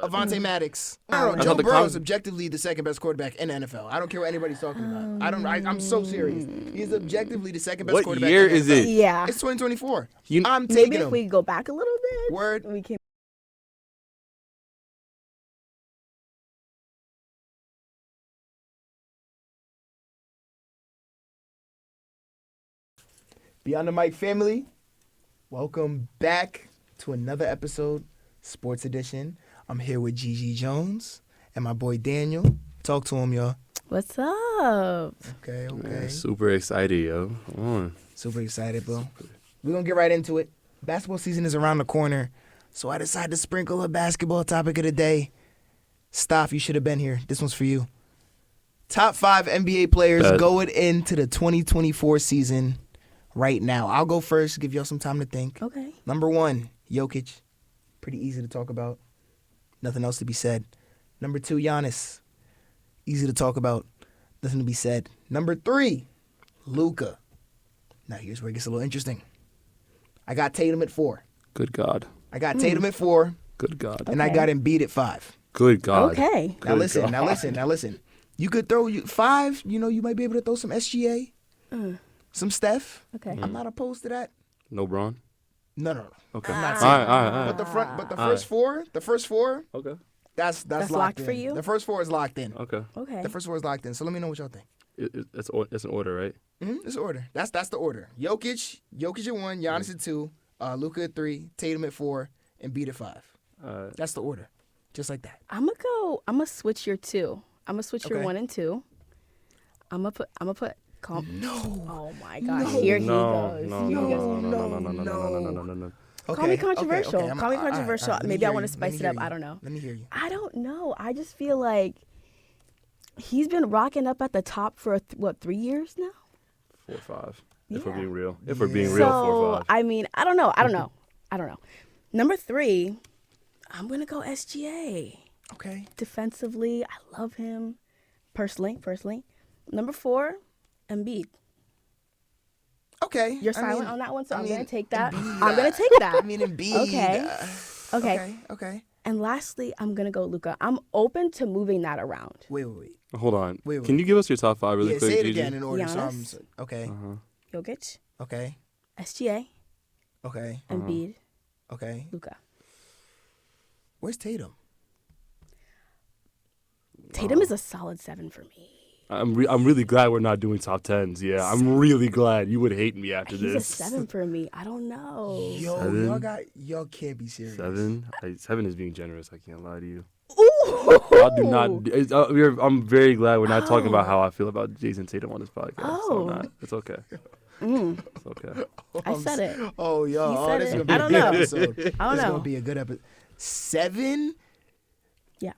Avonte Maddox. I Joe Burrow is objectively the second best quarterback in the NFL. I don't care what anybody's talking about. I'm so serious. He's objectively the second best quarterback year in the NFL. is it? Yeah. It's 2024. I'm Maybe taking if him. we go back a little bit. Word. We can. Beyond.The.Mic family, welcome back to another episode, Sports Edition. I'm here with GiGi Jones and my boy Daniel. Talk to him, y'all. What's up? Okay. Man, super excited, yo. Come on. Super excited, bro. We're going to get right into it. Basketball season is around the corner, so I decided to sprinkle a basketball topic of the day. Staff, you should have been here. This one's for you. Top 5 NBA players going into the 2024 season right now. I'll go first, give y'all some time to think. Okay. Number 1, Jokic. Pretty easy to talk about. Nothing else to be said. Number 2, Giannis. Easy to talk about. Nothing to be said. Number 3, Luka. Now here's where it gets a little interesting. I got Tatum at 4. Good God. I got Tatum at 4. Good God. And I got Embiid at 5. Good God. Okay. Now listen. You could throw 5. You know, you might be able to throw some SGA, some Steph. Okay. I'm not opposed to that. No Braun? No. Okay. I'm not saying. All right. But the first four, Okay. that's locked in. for you? The first 4 is locked in. Okay. Okay. The first 4 is locked in. So let me know what y'all think. It's an order, right? It's the order. That's the order. Jokic at 1, Giannis at 2, Luka at 3, Tatum at 4, and Embiid at 5. That's the order. Just like that. I'm gonna switch your 2. I'm gonna switch your Okay. 1 and 2. I'm gonna put. No. Oh my gosh. No. Here he No. goes. No. Here he goes. No. Call me controversial. Call me controversial. Maybe I want to spice it up. I don't know. Let me hear you. I don't know. I just feel like he's been rocking up at the top for 3 years now. 4 or 5. Yeah. If we're being real. 4 or 5. I mean, I don't know. Number 3, I'm gonna go SGA. Okay. Defensively, I love him. Personally. Number 4, Embiid. Okay. You're silent on that one, so I'm gonna take that. Embiid, I'm gonna take that. I mean, Embiid. Okay. And lastly, I'm gonna go Luka. I'm open to moving that around. Wait. Hold on. Wait. Can you give us your top 5 really Yeah, quick? say it Gigi? again in order. Giannis. Okay. Jokic, Okay. SGA, Okay. Embiid, Okay. Luka. Where's Tatum? Tatum is a solid 7 for me. I'm really glad we're not doing top 10s. Yeah, I'm really glad. You would hate me after He's this. a 7 for me. I don't know. Yo, 7? y'all can't be serious. 7? 7 is being generous. I can't lie to you. Ooh. I do not. I'm very glad we're not talking about how I feel about Jason Tatum on this podcast. So I'm not. It's okay. It's okay. I said it. Oh, yo. He said This is it. gonna be I a don't good know. episode. I don't This is know. gonna be a good episode. 7? Yeah.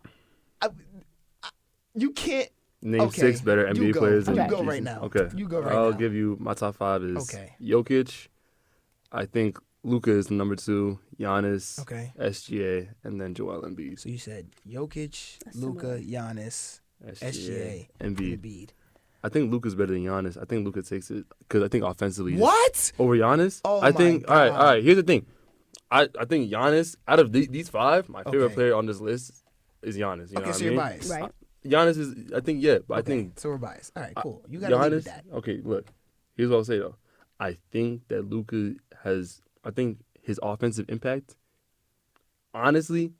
You can't. Name Okay, 6 better you NBA go. players than You go Jason. right now. Okay. You go right I'll now. give you my top 5 is Okay. Jokic. I think Luka is number 2. Giannis. Okay. SGA, and then Joel Embiid. So you said Jokic, That's Luka, similar. Giannis, SGA, Embiid. Embiid. I think Luka's better than Giannis. I think Luka takes it because I think offensively. What? Over Giannis? Oh I my think. God. All right. Here's the thing. I think Giannis, out of these 5, my favorite Okay. player on this list is Giannis. You know Okay, what so I you're mean? biased. Right. Giannis is, I think, yeah, but I Okay, think so we're biased. All right, cool. You gotta leave with Giannis. that. Okay, look. Here's what I'll say though. I think that Luka has. I think his offensive impact. Honestly,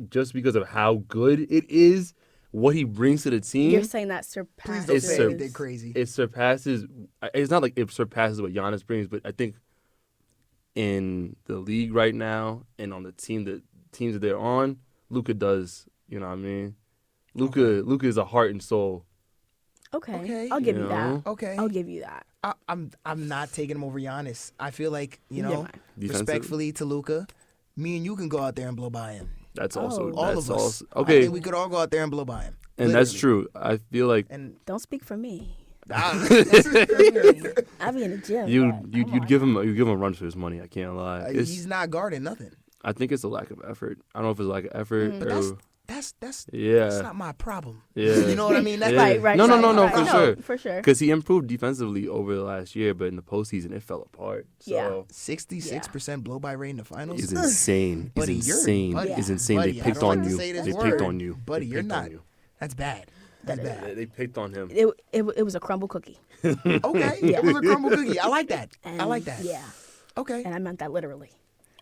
just because of how good it is, what he brings to the team. You're saying that Please surpasses. don't It's say so- anything crazy. It surpasses. It's not like it surpasses what Giannis brings, but I think in the league right now and on the teams that they're on, Luka does. You know what I mean? Luka is a heart and soul. Okay. I'll give you that. Okay. I'll give you that. I'm not taking him over Giannis. I feel like, you know, Yeah. Defensive? respectfully to Luka, me and you can go out there and blow by him. That's also Oh. All that's of us. also I okay, think we could all go out there and blow by him. and that's Literally. true. I feel like And Don't speak for me. I, I'll be in the gym. you'd give him a run for his money. I can't lie. he's not guarding nothing. I think it's a lack of effort. I don't know if it's a lack of effort But or that's Yeah. that's not my problem. Yeah. You know what I mean? That's Yeah. Right. No, right. for No, sure. for sure. Because he improved defensively over the last year, but in the postseason, it fell apart. Yeah. So 66% blow by rate in the finals. it's insane. It's Buddy, insane. buddy, It's insane. buddy, They I picked don't on like to you. say this They word, picked on you. buddy. They You're picked not. on you. That's bad. That's bad. They picked on him. It was a crumble cookie. Okay, Yeah. it was a crumble cookie. I like that. I And, like that. Yeah. Okay. And I meant that literally.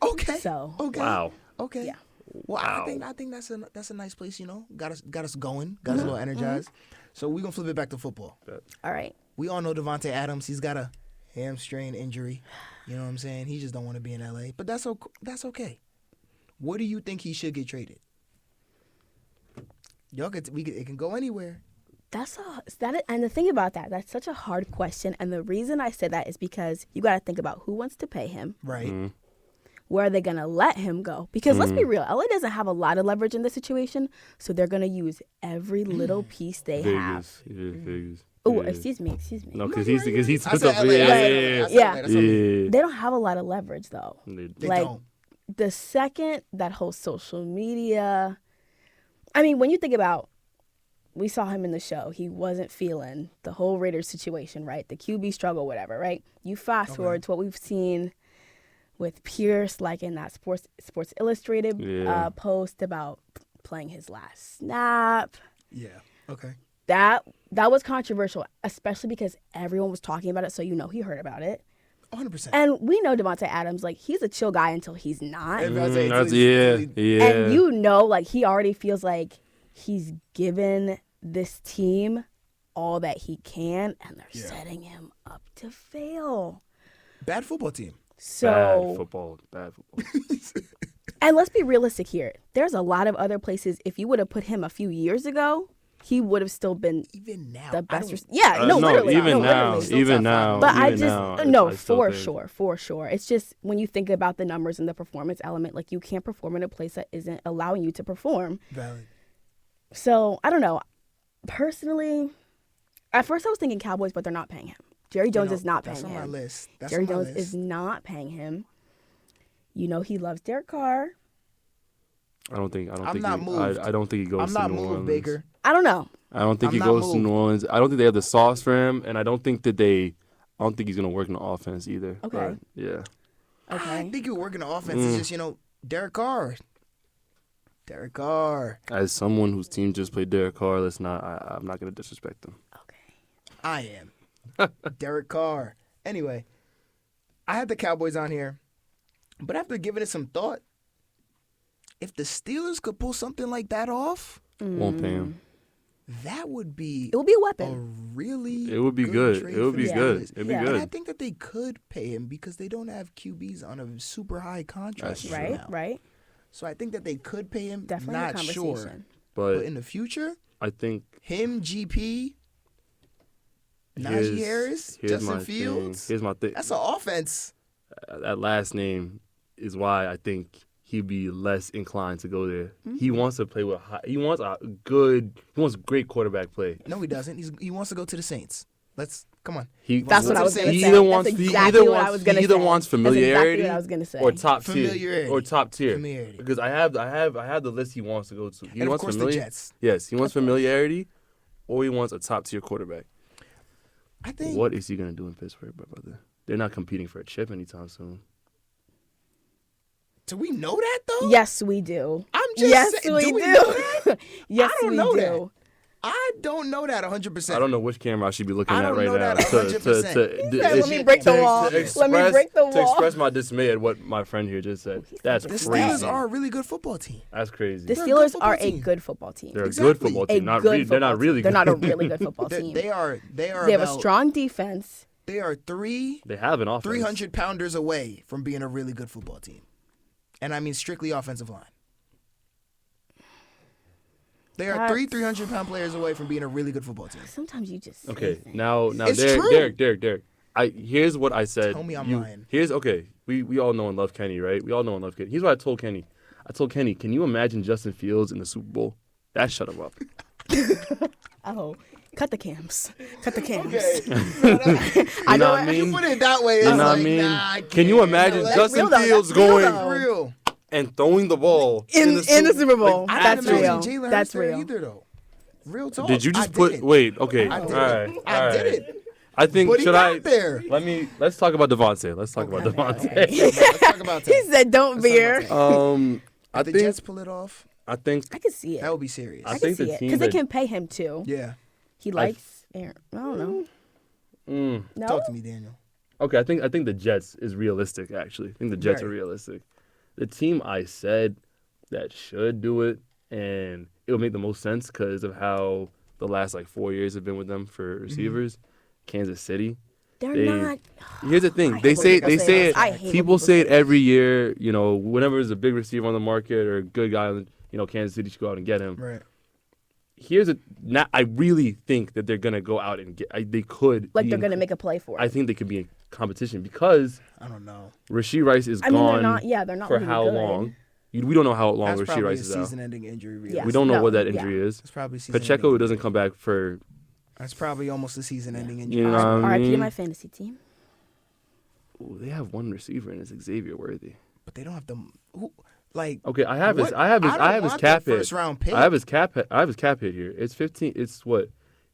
Okay. So. Okay. Wow. Okay. Yeah. Well, Wow. I think that's a nice place. Got us going. Got us a little energized. So we're gonna flip it back to football. All right. We all know Davante Adams. He's got a hamstring injury. You know what I'm saying? He just don't want to be in LA. But that's okay. What do you think he should get traded? It can go anywhere. And the thing about that's such a hard question. And the reason I said that is because you got to think about who wants to pay him. Right. Mm-hmm. Where are they going to let him go? Because let's be real, LA doesn't have a lot of leverage in this situation, so they're going to use every little piece they have. Vegas. Oh, Yeah. excuse me. No, because he's I took said up. LA. Yeah. Yeah. That's okay. Yeah. They don't have a lot of leverage, though. They Like, don't. the second that whole social media, I mean, when you think about, we saw him in the show, he wasn't feeling the whole Raiders situation, right? The QB struggle, whatever, right? You fast forward to what we've seen with Pierce, like in that Sports Illustrated Yeah. post about playing his last snap. Yeah. Okay. That was controversial, especially because everyone was talking about it, so he heard about it. 100%. And we know Davante Adams, like, he's a chill guy until he's not. Yeah. And like, he already feels like he's given this team all that he can, and they're setting him up to fail. Bad football team. So Bad football. And let's be realistic here. There's a lot of other places, if you would have put him a few years ago, he would have still been Even now. the best. No, Literally. even now, literally. even now. But I even just now, no, I still for think- sure. It's just when you think about the numbers and the performance element, like, you can't perform in a place that isn't allowing you to perform. Valid. So I don't know. Personally, at first I was thinking Cowboys, but they're not paying him. Jerry Jones is not paying That's him. on my list. Jerry Jones is not paying him. He loves Derek Carr. I don't think. I'm not moved. I don't think he goes. I'm to not New moved, Orleans. Baker. I don't know. I don't think I'm he not goes to moved. New Orleans. I don't think they have the sauce for him, and I don't think that I don't think he's gonna work in the offense either. Okay. But, yeah. Okay. I think you work in the offense. It's just, Derek Carr. Derek Carr. As someone whose team just played Derek Carr, I'm not gonna disrespect him. Okay. I am. Derek Carr. Anyway, I had the Cowboys on here, but after giving it some thought, if the Steelers could pull something like that off, Won't pay him. that would be It will be a a weapon. really It would be good. trade It would for be the good. Steelers. It'd be Yeah. And I good. think that they could pay him because they don't have QBs on a super high contract That's right true. now. Right. So I think that they could pay him. Definitely a Not conversation. sure, But but in the future, I think him, GP, here's- Najee Harris, here's Justin my thing. Fields. Here's my thing. That's an offense. That last name is why I think he'd be less inclined to go there. Mm-hmm. He wants to play with he wants great quarterback play. No, he doesn't. He wants to go to the Saints. Come on. That's what I was going to He say. either wants That's he exactly either what I wants was gonna he either say. wants That's exactly familiarity what I was gonna say. or top tier Familiarity. Familiarity. because I have the list he wants to go to. He And of wants course the familiarity. Jets. Yes, he wants familiarity, or he wants a top tier quarterback. I think. What is he gonna do in Pittsburgh, my brother? They're not competing for a chip anytime soon. Do we know that though? Yes, we do. I'm just yes, saying. we Do we do. know that? Yes, I don't we know do. that. I don't know that 100%. I don't know which camera I should be looking I at don't right know now. that 100%. Let me break the wall. Let me break the To wall. express my dismay at what my friend here just said. That's The crazy. Steelers are a really good football team. That's crazy. The They're a good Steelers football are a team. good football team. They're a Exactly. good football A team. They're not good really football good. They're not a really good football team. They are They have a about- strong defense. They are three They have an offense. 300-pounders away from being a really good football team. And I mean strictly offensive line. They are That's- 300-pound players away from being a really good football team. Sometimes you just say Okay, things. now It's true. Derrick. Here's what I said. Tell me I'm lying. Here's okay. We all know and love Kenny, right? We all know and love Kenny. Here's what I told Kenny. I told Kenny, can you imagine Justin Fields in the Super Bowl? That shut him up. Oh, cut the cams. Cut the cams. You know what I mean? You put it that way. You It's know what I like, mean? nah, I Can you can't. imagine No, that's Justin real though. Fields That's real going? though. real. and throwing the ball in the Super Bowl. I That's didn't real. imagine Jalen That's Hurts there real. either, though. Real talk. Did you just I put? didn't. Wait. Okay. I All did right. it. I did it. I think But he should got I? there. Let's talk about Davante. Let's talk about Davante. Let's talk about He that. said, "Don't veer." I If the think Jets pull it off, I think I could see it. that would be serious. I I think can the see it team because they that- can pay him too. Yeah. He likes Aaron. I don't know. No. Talk to me, Daniel. Okay, I think the Jets is realistic. Actually, I think the Jets are Right. realistic. The team I said that should do it, and it would make the most sense because of how the last 4 years have been with them for receivers. Kansas City. They're They- not. Here's the thing. I They hate say when they people say say it. this. I hate when People people say say it every year. Whenever there's a big receiver on the market or a good guy, Kansas City should go out and get him. Right. I really think that they're gonna go out and get. They could. Like be they're in- gonna make a play for it. I think they could be in competition because I don't know. Rasheed Rice is I mean, gone. they're not. Yeah, they're not for looking how good. long? We don't know how long That's Rasheed probably a Rice is out. season-ending injury. Really. Yeah. We don't know No, what that yeah. injury is. It's probably Pacheco doesn't come back for. That's probably almost a season-ending injury. You know what I R.I.P. to mean? my fantasy team. Ooh, they have one receiver and it's Xavier Worthy. But they don't have the like. Okay, I have his What? I have his I don't his want cap that hit. first-round pick. I have his cap hit here. It's 15. It's what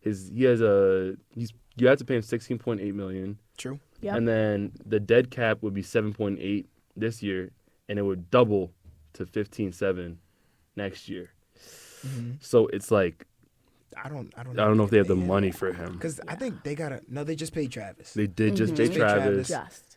you have to pay him 16.8 million. True. Yep. And then the dead cap would be 7.8 this year, and it would double to 15.7 next year. Mm-hmm. So it's like I don't know if they have the money for him. Because I think they gotta. No, they just paid Travis. They did just pay Just paid Travis. Just.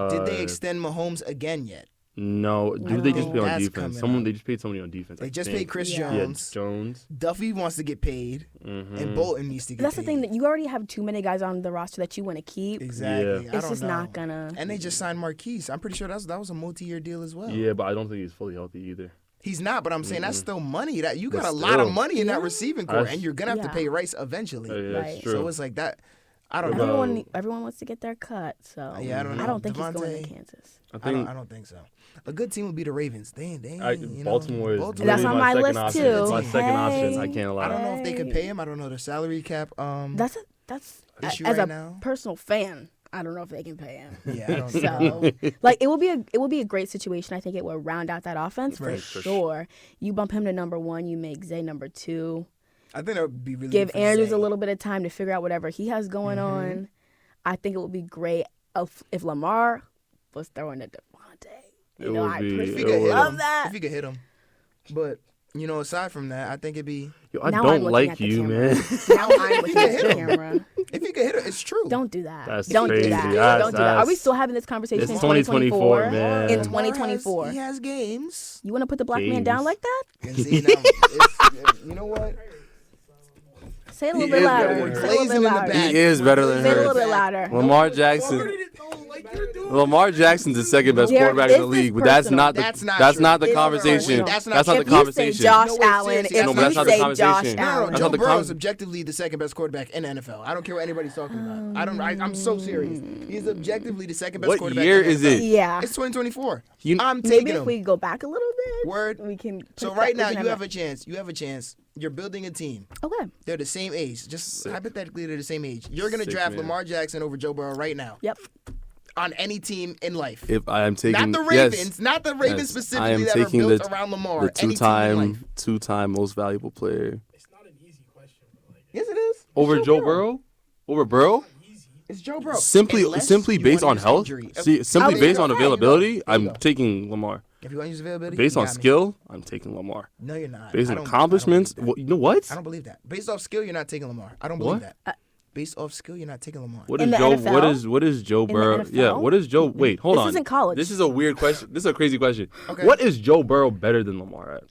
Did they extend Mahomes again yet? No, I they just don't pay on That's defense. coming They just paid somebody on defense. They I just think. paid Chris Yeah. Jones. Jones. Duffy wants to get paid, and Bolton needs to get That's paid. the thing that you already have too many guys on the roster that you want to keep. Exactly. Yeah. I It's don't just know. not gonna. And they just signed Marquise. I'm pretty sure that was a multi-year deal as well. Yeah, but I don't think he's fully healthy either. He's not, but I'm saying that's still money. That you got But a lot of still. money in that Yeah. receiving core, That's- and you're gonna have to Yeah. pay Rice eventually. Yeah, that's Right. true. So it's like that. I don't What know. about- Everyone wants to get their cut, so Yeah, I don't know. I don't think he's going Davante- to Kansas. I think I don't think so. A good team would be the Ravens. They Baltimore is That's literally on my my second list, option. too. It's my second option. I Hey. can't lie. I don't know if they could pay him. I don't know the salary cap. That's Issue as right a now? personal fan. I don't know if they can pay him. Yeah, I don't know. So, it will be a great situation. I think it will round out that offense for Right. sure. You bump him to number 1, you make Zay number 2. I think that would be really Give good for Andrews Zay. a little bit of time to figure out whatever he has going on. I think it would be great if Lamar was throwing to Davante. It You know, would I be- If he personally could hit love him, that. if he could hit him, but aside from that, I think it'd be Yo, I Now I'm don't looking like at the you, camera. man. Now I'm looking at hit the him. camera. if he could hit him, it's true. Don't do that. That's Don't crazy. do that. That's- Don't do that. Are we that's- still having this conversation It's in 2024? man. In Lamar 2024. He has games. You want to put the black man down Games. like that? And see, now, you know what? Say it a little He bit is louder. better Say than it a Blazing little in bit the louder. back. He is better than Say it a little her. bit louder. Lamar Jackson. Lamar Jackson's the second best Derrick, quarterback in the this is league, but that's personal. not the That's not that's true. not the It's conversation. overrated. That's not That's not true. the If you conversation. say Josh No, wait, Allen, seriously, if no, but you that's not the say Josh conversation. No, Allen, That's Joe not the Burrow is con- objectively the second best quarterback in the NFL. I don't care what anybody's talking about. I'm so serious. He's objectively the second best What quarterback. year in the is NFL. it? yeah. It's 2024. You- I'm taking Maybe if him. we go back a little bit, Word. we can. So put right that- now we can you have that- a chance. You have a chance. You're building a team. Okay. They're the same age. Just hypothetically, they're the same age. You're gonna Sick, draft man. Lamar Jackson over Joe Burrow right now Yep. on any team in life. If I am taking Not the Ravens. Not the Ravens specifically I am that are taking built the, around Lamar. the Any team in life. two-time most valuable player It's not an easy question, but Yes, it is. over It's Joe Burrow. Over Burrow? It's Joe Burrow. Simply Unless based you wanna on use health. injury. Simply I'll based leave on it. availability, There you I'm go. taking Lamar. If you want to use availability, Based you on got me. skill, I'm taking Lamar. No, you're not. Based I on don't- accomplishments, I don't believe you know what? that. I don't believe that. Based off skill, you're not taking Lamar. I don't believe What? that. Based off skill, you're not taking Lamar. What In is the Joe? NFL? What is Joe the Burrow? Yeah, NFL? what is Joe? Wait, hold This on. isn't college. This is a weird question. This is a crazy question. Okay. What is Joe Burrow better than Lamar at?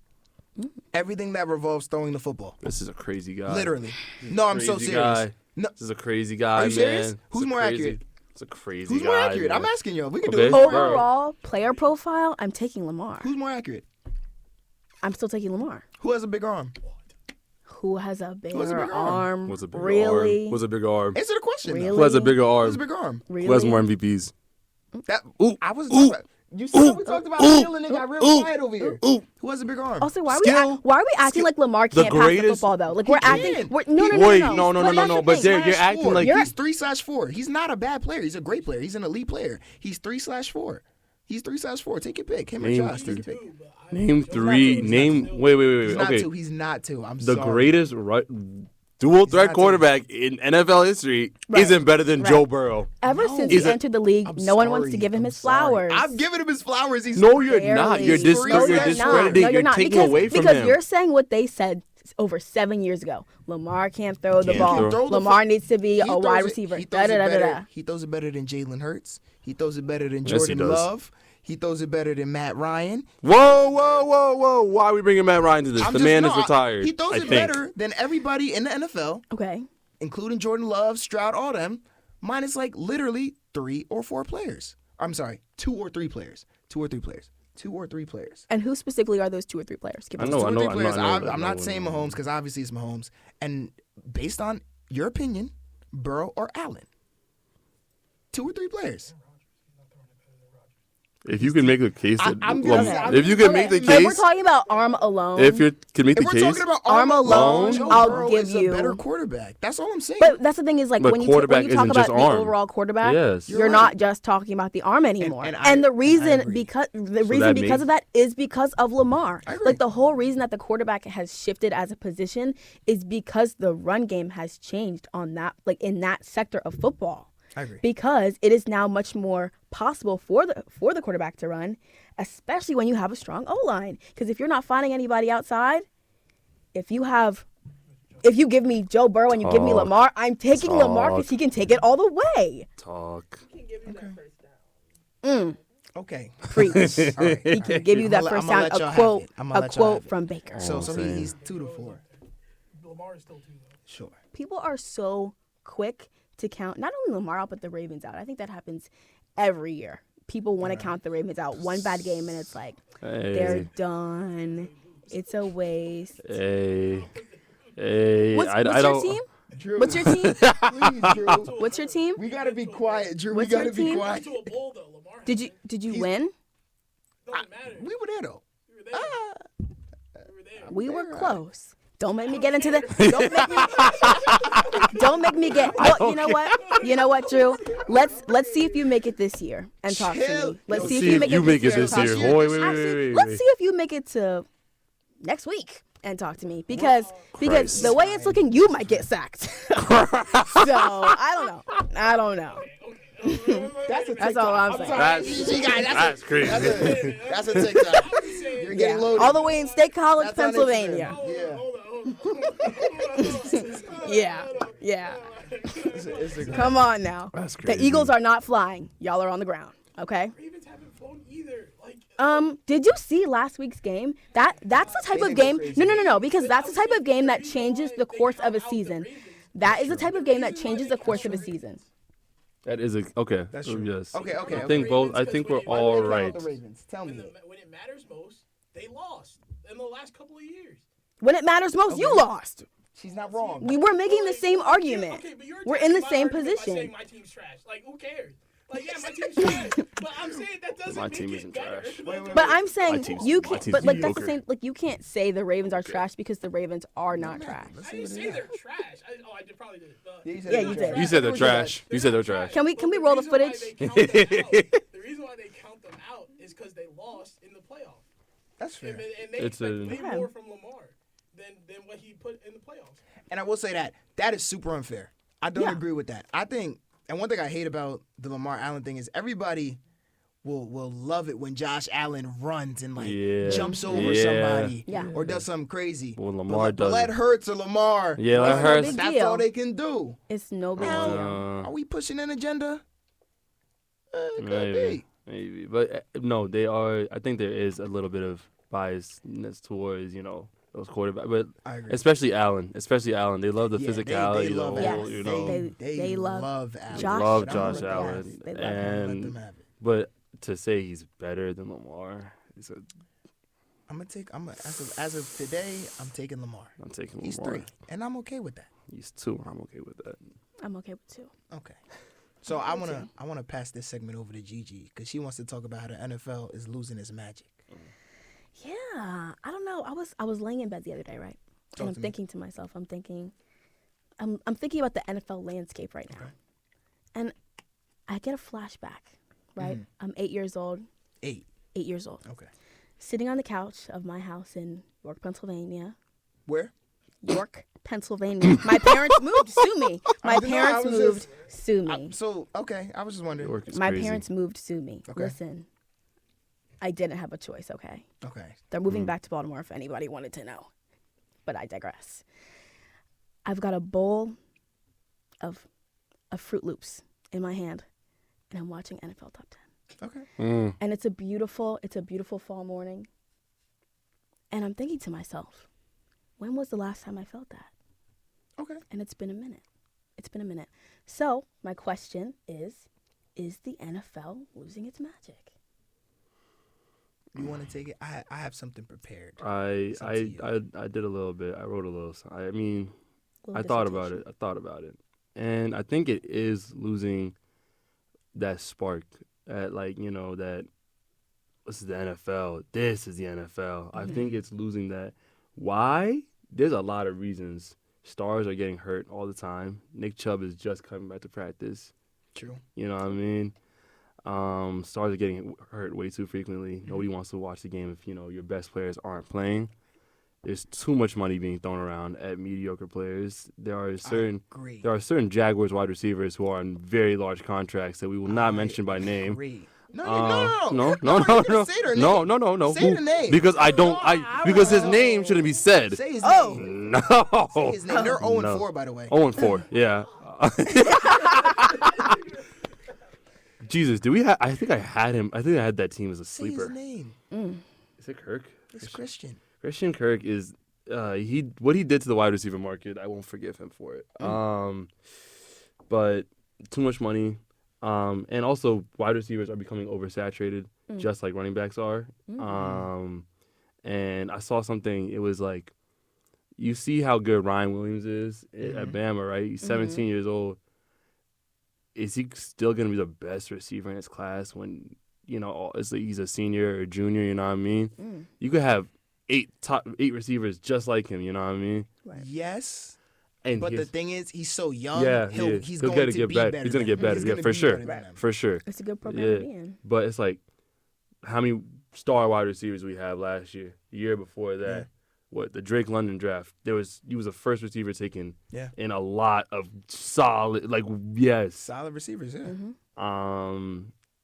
Everything that revolves throwing the football. This is a crazy guy. Literally. No, I'm so Crazy serious. guy. No, This is a crazy guy, Are you serious? man. Who's It's a more crazy- accurate? It's a crazy who's guy. more accurate? I'm man. asking y'all. We can Okay. do it. Overall player profile, I'm taking Lamar. Who's more accurate? I'm still taking Lamar. Who has a big arm? Who has a bigger, has a bigger arm? arm? What's a bigger really? arm? What's a bigger arm? Answer the question. Really? Though. Who has a bigger Who arm? has a big arm? Really? Who has more MVPs? That Ooh, I was ooh, talking about. You see how we talked about ooh, skill and it got real ooh, quiet over here. ooh. Who has a big arm? Also, why are Skill. we acting like Lamar The can't pass the greatest- football though? Like we're acting. can. We're, no, no, Wait, no, no, no, no, no, no. But Derrick, you're acting like he's 3/4. He's not a bad player. He's a great player. He's an elite player. He's 3/4. He's 3/4. Take your pick. Him or Name Josh. Take your pick. Name three. Name. Wait. He's not Okay. two. He's not two. I'm The sorry. greatest dual threat not quarterback in NFL history Right. isn't better than Right. Joe Burrow. Ever No. since He's he a- entered the league, I'm no one wants to sorry. give him I'm his sorry. flowers. I'm giving him his flowers. He's No, you're not. You're No, you're discrediting. not. No, You're not. taking because, away from because him. you're saying what they said over 7 years ago. Lamar can't throw the Can't ball. throw. Lamar needs to be He a throws wide it- receiver. He throws, it Da-da-da-da-da. better, he throws it better than Jalen Hurts. He throws it better than Yes, he Jordan does. Love. He throws it better than Matt Ryan. Whoa. Why are we bringing Matt Ryan to this? I'm The just- man no, is retired. He throws I it think. better than everybody in the NFL, Okay. including Jordan Love, Stroud, all them, minus like literally 3 or 4 players. I'm sorry, 2 or 3 players. 2 or 3 players. 2 or 3 players. And who specifically are those 2 or 3 players? Give I us know, Two or I know, three I know, players. I know that. I'm No, not no, saying no. Mahomes because obviously it's Mahomes. And based on your opinion, Burrow or Allen? 2 or 3 players. If you can make the case, that I'm Lam- just- I'm- if you can Okay, make the if we're case, talking about arm alone, if you can make If the we're case, talking about Arm alone, Joe I'll Burrow give is you- a better quarterback. That's all I'm saying. but that's the thing is like But when you quarterback talk isn't about just the arm. overall quarterback, Yes. you're You're not right. just talking about the arm anymore. and And, I the reason agree. because that because of that is because of Lamar. I agree. Like the whole reason that the quarterback has shifted as a position is because the run game has changed on that like in that sector of football. I agree. Because it is now much more possible for the quarterback to run, especially when you have a strong O-line. Because if you're not finding anybody outside, if you give me Joe Burrow and you give me Talk. Lamar, I'm taking Lamar because Talk. he can take it all the way. talk. Okay. Preach. All right. He can give you that first I'ma down. let y'all A have quote, it. I'ma a let y'all have quote it. from Baker. So saying. he's 2 to 4. Lamar is still 2 though. Sure. People are so quick to count not only Lamar out but the Ravens out. I think that happens every year. People want to count the Ravens out. One bad game and it's like they're Hey, done. It's a waste. hey. What's I your don't. team? Drew. What's your team? Please, Drew. What's your team? We gotta be quiet, Drew. What's we gotta your be team? quiet. To a bowl though, Lamar. Did you win? Doesn't matter. We were there though. We were there. We were there. We were close. Don't make me get into the. Don't make me get. Well, you know what? You know what, Drew? Let's see if you make it this year and talk to Chill. me. Let's Let's see if you make it this this year. year. and talk to me. Oh, wait. Actually, let's see if you make it to next week and talk to me because Christ. the way it's looking, you might get sacked. So I don't know. That's all I'm saying. That's crazy. That's a TikTok. You're getting loaded. All the way in State College, That's on Pennsylvania. Instagram. Yeah. Yeah. It's a Come on now. That's The crazy. Eagles are not flying. Y'all are on the ground. Okay. Ravens haven't flown either. Like Did you see last week's game? That's the type of game. No. Because that's the type of game that changes the course of a season. That is the type of game that changes the course of a season. That is okay. That's so true. Yes. Okay. I think both. I think we're all right. The Ravens. Tell me. when it matters most, they lost in the last couple of years. When it matters most, you lost. She's not wrong. We were making the same argument. Okay, but you're We're in the attacking same my argument by position. saying my team's trash. Like who cares? Like yeah, my team's trash. But I'm saying that doesn't My make team it isn't better. trash. But I'm saying team's- you my can't. team's But like that's the mediocre. same. Like you can't say the Ravens are trash because the Ravens are not trash. I didn't say they're trash. I probably did. Yeah, you did. You said they're trash. You said they're trash. Can we roll the footage? The reason why they count them out is because they lost in the playoffs. That's fair. And they It's expect a- way Yeah. more from Lamar than what he put in the playoffs. And I will say that is super unfair. I don't Yeah. agree with that. I think, and one thing I hate about the Lamar Allen thing is everybody will love it when Josh Allen runs and like Yeah. jumps over Yeah. somebody Yeah. or does something crazy. Well, Lamar but does let it. Hurts or Lamar. Yeah, let It's no Hurts. big That's deal. all they can do. It's no big Now, deal. are we pushing an agenda? It could Maybe. But no, they are. I think there is a little bit of biasness towards those quarterbacks, but I agree. especially Allen. They love the Yeah, physicality. they love the whole, Allen. Yes, They love Allen. Josh love Allen. Josh Yes, Allen. they love him. Let And them have it. but to say he's better than Lamar, I'm as of today, I'm taking Lamar. I'm taking He's Lamar. 3, and I'm okay with that. He's 2. I'm okay with that. I'm okay with 2. Okay. So I wanna pass this segment over to GiGi because she wants to talk about how the NFL is losing its magic. Yeah, I don't know. I was laying in bed the other day, right? Talk And I'm to me. thinking to myself, I'm thinking about the NFL landscape right now. Okay. And I get a flashback, right? I'm 8 years old. 8. 8 years old. Okay. Sitting on the couch of my house in York, Pennsylvania. Where? York, Pennsylvania. My parents moved. Sue me. My I didn't know, I parents was moved. just- Sue me. Okay. I was just wondering. York is My crazy. parents moved. Sue me. Okay. Listen, I didn't have a choice. Okay. Okay. They're moving back to Baltimore. If anybody wanted to know, but I digress. I've got a bowl of Fruit Loops in my hand, and I'm watching NFL Top 10. Okay. And it's a beautiful fall morning. And I'm thinking to myself, when was the last time I felt that? Okay. And it's been a minute. It's been a minute. So my question is the NFL losing its magic? You want to take it? I have something prepared. I It's up to you. did a little bit. I wrote a little. I mean, Little I thought about dissertation. it. I thought about it, and I think it is losing that spark. At that this is the NFL. This is the NFL. I think it's losing that. Why? There's a lot of reasons. Stars are getting hurt all the time. Nick Chubb is just coming back to practice. True. You know what I mean? Stars are getting hurt way too frequently. Nobody wants to watch the game if your best players aren't playing. There's too much money being thrown around at mediocre players. There are certain Jaguars wide receivers who are on very large contracts that we will not mention by name. Agree. No. No. You're gonna say their name. No. Say the name. Because because his name shouldn't be said. Say his Oh. name. No. Say his name. They're 0-4, No. by the way. 0-4. Yeah. Jesus, I think I had him. I think I had that team as a Say his sleeper. name. Is it Kirk? It's Christian. Christian Kirk is what he did to the wide receiver market. I won't forgive him for it. But too much money, and also wide receivers are becoming oversaturated, just like running backs are. And I saw something. It was like, you see how good Ryan Williams is at Bama, right? He's 17 years old. Is he still going to be the best receiver in his class when he's a senior or junior? You know what I mean? You could have 8 receivers just like him. You know what I mean? Right. Yes. And But the thing is, he's so young. yeah, he's He'll going to get be better. better. He's going to than get better. them. He's Yeah, gonna for be sure. better than them. For sure. It's a good program Yeah. to be in. But it's like, how many star wide receivers we have last year? The year before that, Yeah. what, the Drake London draft? He was the first receiver taken Yeah. in a lot of solid, yes. Solid receivers, yeah.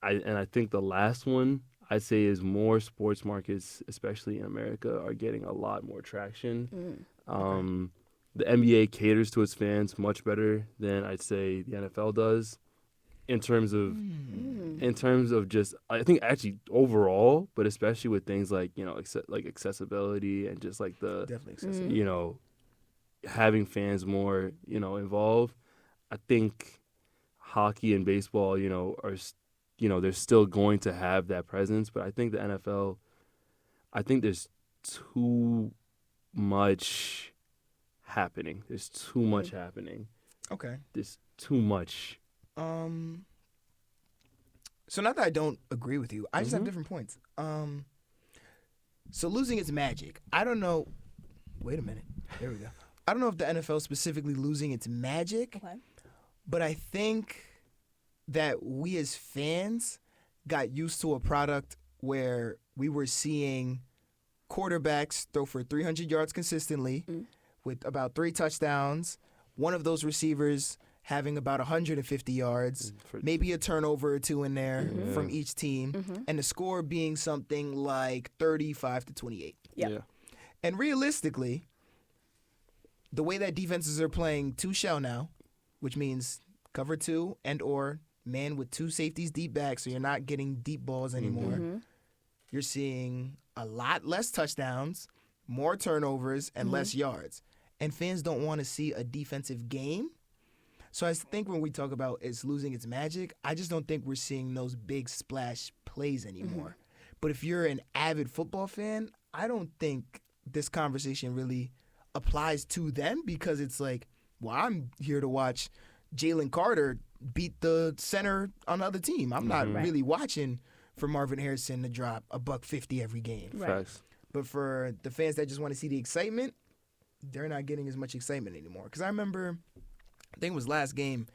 I think the last one I'd say is more sports markets, especially in America, are getting a lot more traction. The NBA caters to its fans much better than I'd say the NFL does, in terms of just, I think actually overall, but especially with things like accessibility and just like the Definitely accessible. having fans more involved. I think hockey and baseball are they're still going to have that presence, but I think the NFL, I think there's too much happening. There's too much happening. Okay. There's too much. So not that I don't agree with you, I just have different points. So losing its magic. I don't know. Wait a minute. There we go. I don't know if the NFL is specifically losing its magic, Okay. but I think that we as fans got used to a product where we were seeing quarterbacks throw for 300 yards consistently with about 3 touchdowns, one of those receivers having about 150 yards, maybe a turnover or 2 in there from each team, and the score being something like 35-28. Yep. Yeah. And realistically, the way that defenses are playing 2 shell now, which means cover 2 and or man with 2 safeties deep back, so you're not getting deep balls anymore. You're seeing a lot less touchdowns, more turnovers, and less yards. And fans don't want to see a defensive game. So I think when we talk about it's losing its magic, I just don't think we're seeing those big splash plays anymore. But if you're an avid football fan, I don't think this conversation really applies to them, because it's like, well, I'm here to watch Jalen Carter beat the center on the other team. I'm not really watching for Marvin Harrison to drop $150 every game. Right. Facts. But for the fans that just want to see the excitement, they're not getting as much excitement anymore. Because I remember, I think it was last game,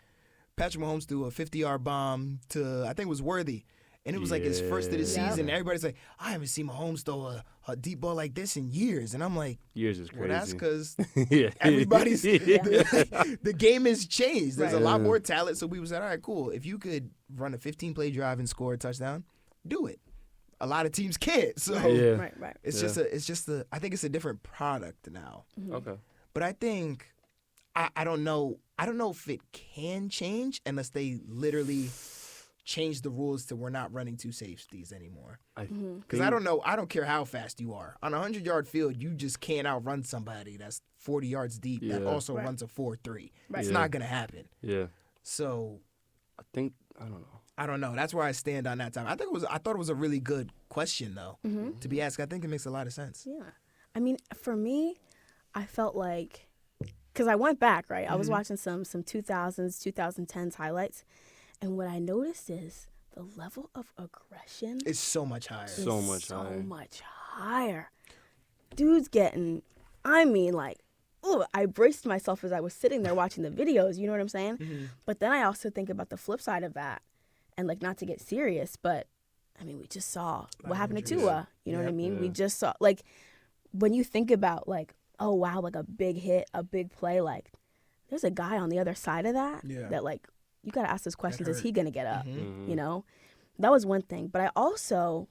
Patrick Mahomes threw a 50-yard bomb to, I think it was Worthy, And it was like his first of the Yeah. season. Everybody's like, I haven't seen Mahomes throw a deep ball like this in years. And I'm like, Years is crazy. well, that's because yeah. everybody's Yeah. the game has changed. There's a Right. lot more talent. So we said, all right, cool. If you could run a 15-play drive and score a touchdown, do it. A lot of teams can't. So Yeah. Right. it's just I think it's a different product now. Okay. But I think I don't know if it can change unless they literally change the rules to we're not running two safeties anymore. Because I don't know. I don't care how fast you are. On a 100-yard field, you just can't outrun somebody that's 40 yards deep that Yeah. also Right. runs a 4.3. Right. It's Yeah. not going to happen. Yeah. So I don't know. I don't know. That's where I stand on that time. I thought it was a really good question though to be asked. I think it makes a lot of sense. Yeah. I mean, for me, I felt like, because I went back, right? I was watching some 2000s, 2010s highlights. And what I noticed is the level of aggression It's so much higher. is So much so higher. much higher. Dude's getting, I mean, like, ooh, I braced myself as I was sitting there watching the videos, you know what I'm saying? But then I also think about the flip side of that. And, like, not to get serious, but, I mean, we just saw what happened to injuries. Tua. You know what I Yep. mean? We Yeah. just saw, like, when you think about, like, oh, wow, like a big hit, a big play, like, there's a guy on the other side of that Yeah. that, like, you got to ask this question, is hurt. he going to get up? Mm-hmm. You know? That was one thing. But I also,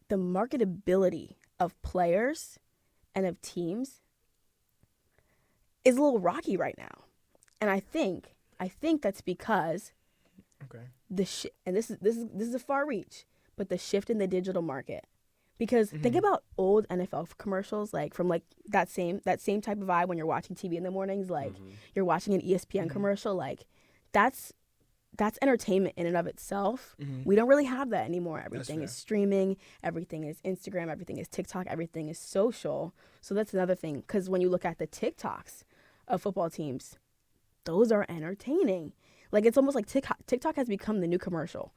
the marketability of players and of teams is a little rocky right now. And I think that's because Okay. and this is a far reach, but the shift in the digital market. Because think about old NFL commercials, like from like that same type of vibe when you're watching TV in the mornings, like you're watching an ESPN commercial, like that's entertainment in and of itself. We don't really have that anymore. Everything is fair. streaming, everything is Instagram, everything is TikTok, everything is social. So that's another thing. Because when you look at the TikToks of football teams, those are entertaining. Like it's almost like TikTok has become the new commercial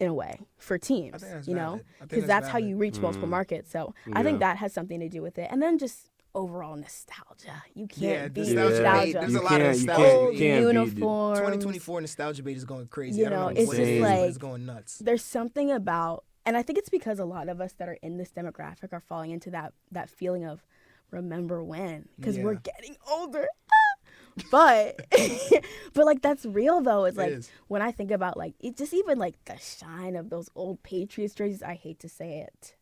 in a way for teams, think that's you know, valid. I think because that's that's how you reach multiple markets. So I think Yeah. that has something to do with it. And then just overall nostalgia. You Yeah, can't beat nostalgia nostalgia. bait. There's You a lot of can't- you nostalgia. can't- Old you can't beat it. uniforms. 2024 nostalgia bait is going crazy. You I don't know, know it's what just it is, but like- it's going nuts. There's something about, and I think it's because a lot of us that are in this demographic are falling into that feeling of remember when, because we're Yeah. getting older. But but like that's real though. It's It like is. when I think about like it, just even like the shine of those old Patriots jerseys. I hate to say it.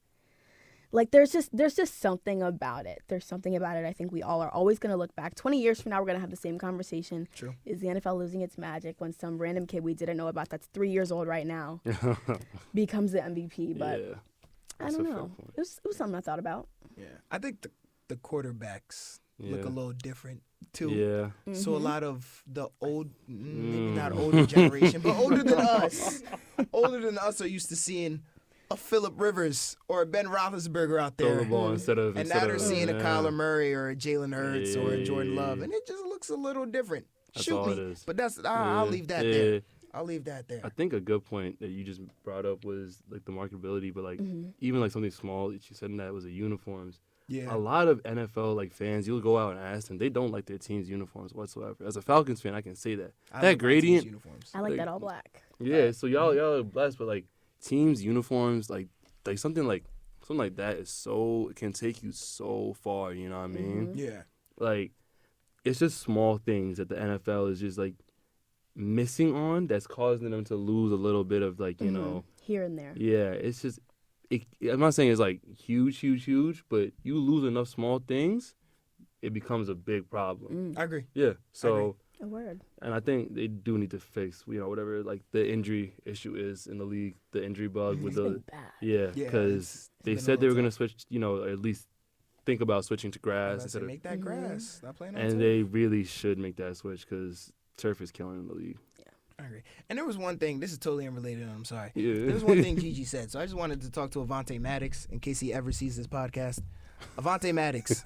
Like there's just something about it. There's something about it. I think we all are always gonna look back. 20 years from now, we're gonna have the same conversation. True. Is the NFL losing its magic when some random kid we didn't know about that's 3 years old right now becomes the MVP? But yeah. I That's don't a fair know. point. It was something I thought about. Yeah, I think the quarterbacks look Yeah. a little different too. Yeah. So a Mm-hmm. lot of the old, maybe not older generation, but older than us are used to seeing a Phillip Rivers or a Ben Roethlisberger out Throw there. the ball instead of And now they're seeing a yeah. Kyler Murray or a Jalen Hurts or a Jordan Yeah. Love, and it just looks a little different. That's Shoot all me, it is. but I'll Yeah. leave that Yeah. there. I'll leave that there. I think a good point that you just brought up was like the marketability, but like Mm-hmm. even like something small that you said in that was the uniforms. Yeah, A lot of NFL like fans, you'll go out and ask them, they don't like their team's uniforms whatsoever. As a Falcons fan, I can say that. I like That my team's gradient, uniforms. I like Like- that all black. yeah. So y'all are blessed, but like teams uniforms, like something like that is so it can take you so far. You know what I mean? Yeah, Like it's just small things that the NFL is just like missing on that's causing them to lose a little bit of like you know. Here and there. Yeah, it's just. I'm not saying it's like huge, but you lose enough small things, it becomes a big problem. I agree. Yeah. So, A word. and I think they do need to fix, whatever like the injury issue is in the league, the injury bug with It's been the bad. yeah, Yeah, because it's they been a said they were little gonna switch, or at least think about switching to grass instead of, Make that grass. Stop playing on and turf. they really should make that switch because turf is killing the league. I agree. And there was one thing. This is totally unrelated. I'm sorry. Yeah. There was one thing GiGi said. So I just wanted to talk to Avante Maddox in case he ever sees this podcast. Avante Maddox.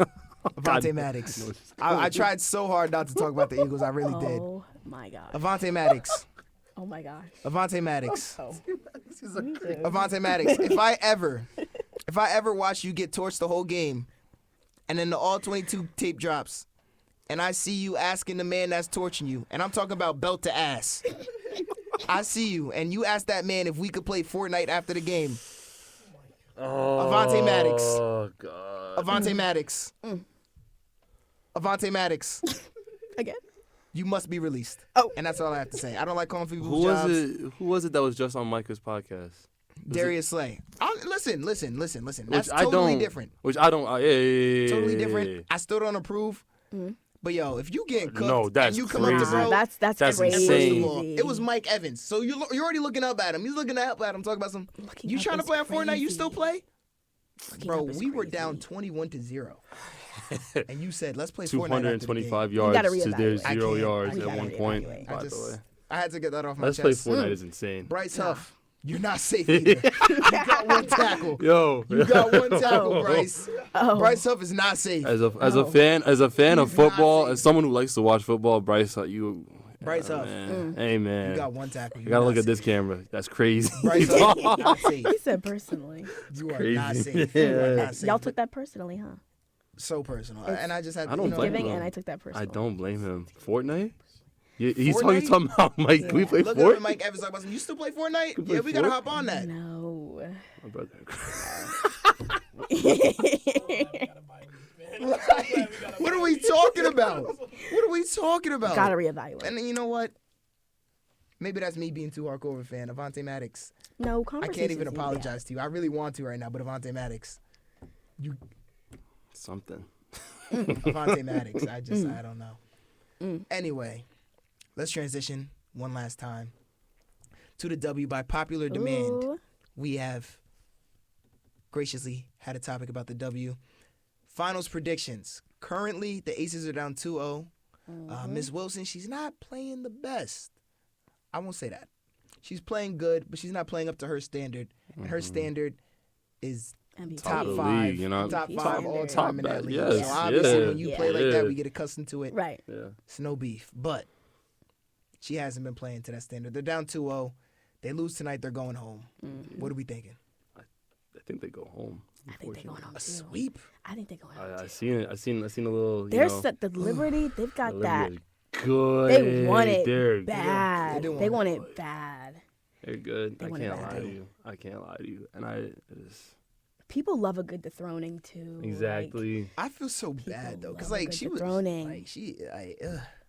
Avante Maddox. No, it's- I tried so hard not to talk about the Eagles. I really did. Oh my gosh. Avante Maddox. Oh my gosh. Avante Maddox. Oh. Avante Maddox. If I ever watch you get torched the whole game, and then the all 22 tape drops, and I see you asking the man that's torching you, and I'm talking about belt to ass. I see you, and you asked that man if we could play Fortnite after the game. Oh, Avante Maddox. Oh God. Avante Maddox. Avante Maddox. Again? You must be released. Oh. And that's all I have to say. I don't like calling people Who was jobs. it? Who was it that was just on Micah's podcast? Darius Slay. Listen. That's I totally don't. different. Which I don't. Yeah. Totally different. I still don't approve. But yo, if you getting cooked No, that's and you come up to crazy. bro, That's That's crazy. and first insane. of all, it was Mike Evans. So you're already looking up at him. He's looking up at him. Talking about some. Looking You up trying to is play on Fortnite? You crazy. still play? Looking Bro, up is we were crazy. down 21-0, and you said let's play Fortnite. after the game. 225 You gotta yards to their reevaluate. 0 I yards can't. at We one gotta point. reevaluate. By the way, I had to get that off my Let's Play chest. Fortnite is insane. Bryce Huff, you're not safe either. You got one tackle. Yo, You got one tackle, Bryce. Oh. Bryce Huff is not safe. As a fan of He's not football, safe. as someone who likes to watch football, Bryce Huff, Bryce Huff. man. Hey man, You got one tackle. you You're gotta not look at this safe. camera. That's crazy. Bryce Huff, you're not safe. He said personally. You are Crazy. not safe. You are not safe. Y'all took that personally, huh? So personal, and I just had. I to, don't you know, blame Giving, him. and I took that personally. I don't blame him. Fortnite? He's Fortnite? talking about Mike. Can we play Look at Fortnite? Mike Evans. Like, you still play Fortnite? play Yeah, we gotta Fortnite? hop on that. No. My brother. Like, what are we talking about? What are we talking about? Gotta reevaluate. And then you know what? Maybe that's me being too hardcore of a fan. Avante Maddox. No I conversation. can't even apologize to you. I really want to right now, but Avante Maddox. Something. Avante Maddox. I don't know. Anyway, let's transition one last time to the W. By popular demand, Ooh. we have graciously had a topic about the W. Finals predictions. Currently, the Aces are down 2-0. Miss Wilson, she's not playing the best. I won't say that. She's playing good, but she's not playing up to her standard. And her standard is MVP. top of the 5. league, you know? Top Top 5 all standard. time in that Top league. yes, So obviously, yeah, when you play like yeah. that, we get accustomed to it. Right. Yeah. It's no beef. But she hasn't been playing to that standard. They're down 2-0. They lose tonight. They're going home. What are we thinking? I think they go home. I think they're going home A too. sweep? I think they're going home I too. seen it. I seen a little. They're set the Liberty. They've got the that. Liberty is good. They want it They're bad. They do They want want it. it bad. They're good. They I want it can't lie bad. to you. I can't lie to you. And I just People love a good dethroning too. like, exactly. I feel so bad, though. Because, love a like, good she was. dethroning. Like, she.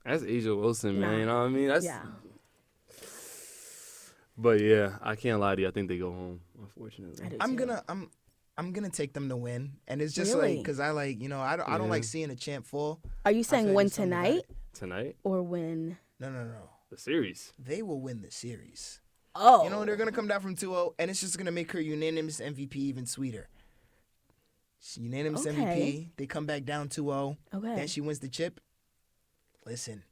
That's Asia Wilson, man. Nah. You know what I mean? That's. yeah. But yeah, I can't lie to you. I think they go home. Unfortunately. I do I'm too. gonna. I'm gonna take them to win, and it's just Really? like because I like I don't Yeah. like seeing a champ fall. Are you I saying feel like win there's something about tonight it. Tonight, or win? No. the series. They will win the series. Oh. You know, they're going to come down from 2-0, and it's just going to make her unanimous MVP even sweeter. She's unanimous Okay. MVP. They come back down 2-0. Okay. Then she wins the chip. Listen.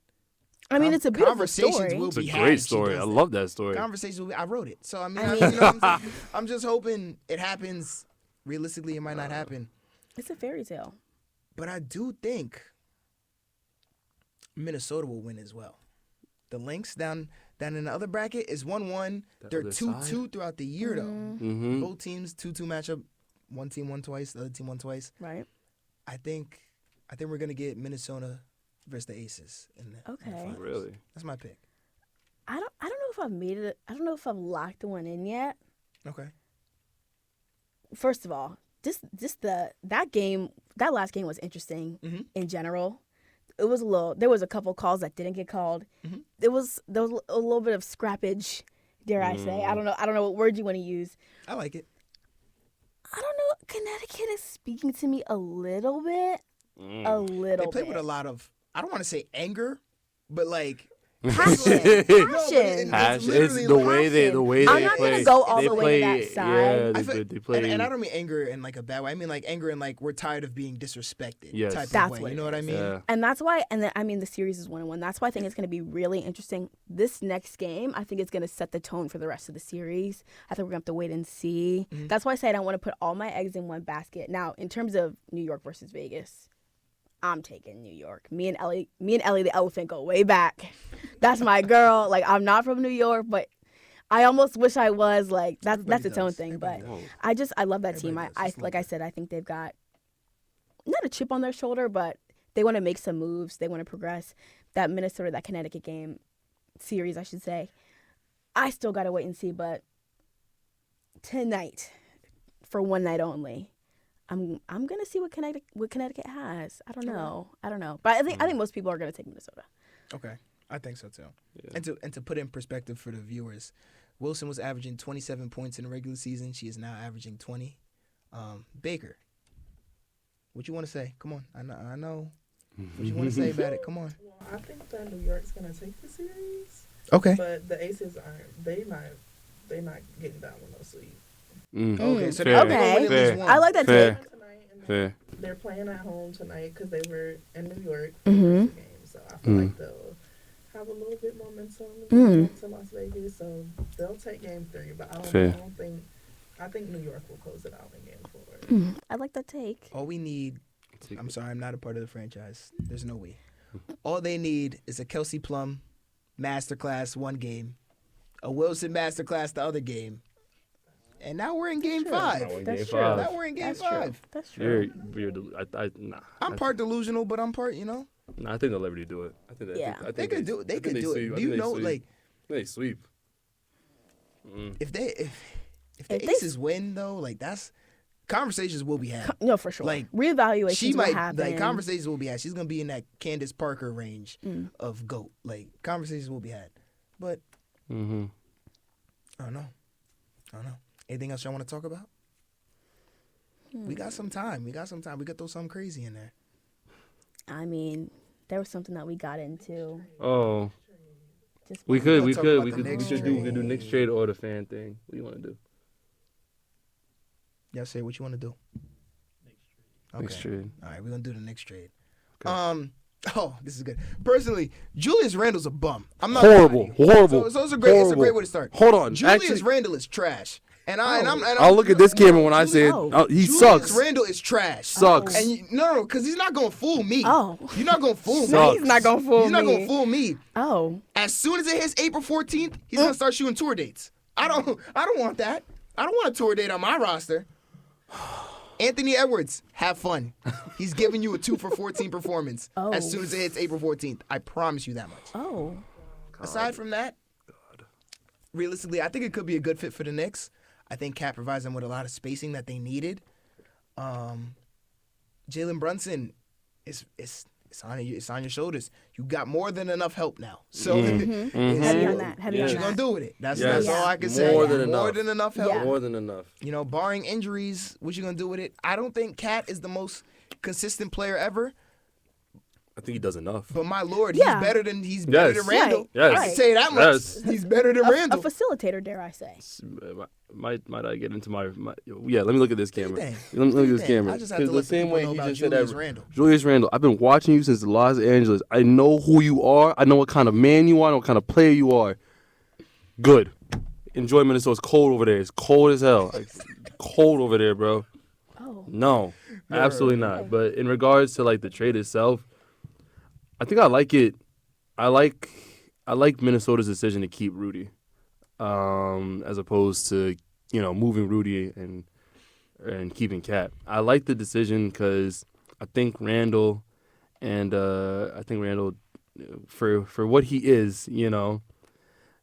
I mean, it's a beautiful conversations story. will It's a be had great if she story. does I that. love that story. Conversations will be, I wrote it. So, I mean, I I mean- you know what I'm saying? I'm just hoping it happens. Realistically, it might not happen. It's a fairy tale. But I do think Minnesota will win as well. The Lynx down in the other bracket is 1-1. The They're other 2-2 side? throughout the year, though. Mm-hmm. Both teams 2-2 matchup. One team won twice. The other team won twice. Right. I think we're gonna get Minnesota versus the Aces in the Okay. finals. Really? That's my pick. I don't know if I've made it. I don't know if I've locked the one in yet. Okay. First of all, that last game was interesting Mhm. in general. It was there was a couple calls that didn't get called. Mhm. There was a little bit of scrappage, dare I say. I don't know what word you want to use. I like it. I don't know. Connecticut is speaking to me a little bit. Mm. A little They play bit. with a lot of, I don't want to say anger, but like passion. No, but Passion. Passion. It's literally the like way they I'm not play. gonna go all they the way to play, that side. Yeah, I they, feel- they play. and I don't mean anger in like a bad way. I mean like anger in like we're tired of being disrespected Yes. type That's of way. what You it know what I mean? Yeah. And that's why, the series is 1-1. That's why I think it's going to be really interesting. This next game, I think it's going to set the tone for the rest of the series. I think we're going to have to wait and see. Mm-hmm. That's why I say I don't want to put all my eggs in one basket. Now, in terms of New York versus Vegas, I'm taking New York. Me and Ellie, the elephant, go way back. That's my girl. Like, I'm not from New York, but I almost wish I was. Like, that's Everybody its own does. thing. Everybody But does. I love that team. Everybody does. I Just a like little I bit. said, I think they've got not a chip on their shoulder, but they want to make some moves. They want to progress. That Minnesota, that Connecticut game series, I should say. I still gotta wait and see, but tonight, for one night only, I'm gonna see what Connecticut has. I don't know, but I think most people are gonna take Minnesota. Okay, I think so too. Yeah. And to put in perspective for the viewers, Wilson was averaging 27 points in the regular season. She is now averaging 20. Baker, what you want to say? Come on, I know. What you want to say about it? Come on. Well, I think that New York's gonna take the series, Okay. but the Aces aren't. They not getting down with no sleep. Okay. So Fair. they're gonna win at Fair. least one. I like that Fair. take. Tonight, and Fair. they're playing at home tonight because they were in New York for Mhm. the game. So I feel like they'll have a little bit momentum to Las Vegas. So they'll take game 3, but I don't think. I think New York will close it out in game 4. I like that take. All we need. I'm sorry, I'm not a part of the franchise. There's no we. All they need is a Kelsey Plum masterclass one game, a Wilson masterclass the other game, and now we're in game 5. Now we're in That's game true. 5. Now we're in game That's 5. true. That's true. I'm part delusional, but I'm part, Nah, I think they'll already do it. I think Yeah. I think They could do it. They could do it. Do you know, like, they sweep. if the If they- Aces win though, like that's conversations will be had. No, for sure. Like, Reevaluations She will might happen. like conversations will be had. She's gonna be in that Candace Parker range of GOAT. Like conversations will be had, but Mm-hmm. I don't know. Anything else y'all want to talk about? We got some time. We could throw something crazy in there. I mean, there was something that we got into. Oh, Just we talk could about we the could Knicks do Knicks trade or the fan thing. What do you want to do? Y'all say what you want to do. Knicks trade. All right, we're gonna do the Knicks trade. Okay. Oh, this is good. Personally, Julius Randle's a bum. I'm not Horrible. lying to you. Horrible. So it's a great Horrible. way to start. Hold on. Julius Actually, Randle is trash. And I'll look at this camera when I say it. Oh. Oh, he Julius sucks. Randle is trash. Sucks. And no, because he's not gonna fool me. Oh. You're not gonna fool me. Sucks. He's not gonna fool He's not me. gonna fool me. Oh. As soon as it hits April 14th, he's gonna start shooting tour dates. I don't want that. I don't want a tour date on my roster. Anthony Edwards, have fun. He's giving you a 2 for 14 performance as soon as it hits April 14th. I promise you that much. Oh. Aside from that, realistically, I think it could be a good fit for the Knicks. I think Cat provides them with a lot of spacing that they needed. Jalen Brunson, it's on your shoulders. You got more than enough help now. So Heavy on that. what you gonna do with it? That's Yes. all I can say. More than More enough. than enough help. Yeah. More than enough. Barring injuries, what you gonna do with it? I don't think Cat is the most consistent player ever. I think he does enough. But my lord, Yeah. he's better than Randall. Right. Yes. I can say that much. Yes. He's better than A Randall. facilitator, dare I say. Might I get into my yeah? Let me look at this camera. Dang. Let me look at this Dang. camera. I just have to 'Cause let the same people way know he about just said Julius that. Randle. Julius Randle. I've been watching you since Los Angeles. I know who you are. I know what kind of man you are. I know what kind of player you are. Good. Enjoy Minnesota. It's cold over there. It's cold as hell. Like, cold over there, bro. Oh. No, absolutely not. But in regards to like the trade itself, I think I like it. I like Minnesota's decision to keep Rudy, as opposed to moving Rudy and keeping Cat. I like the decision because I think Randall for what he is,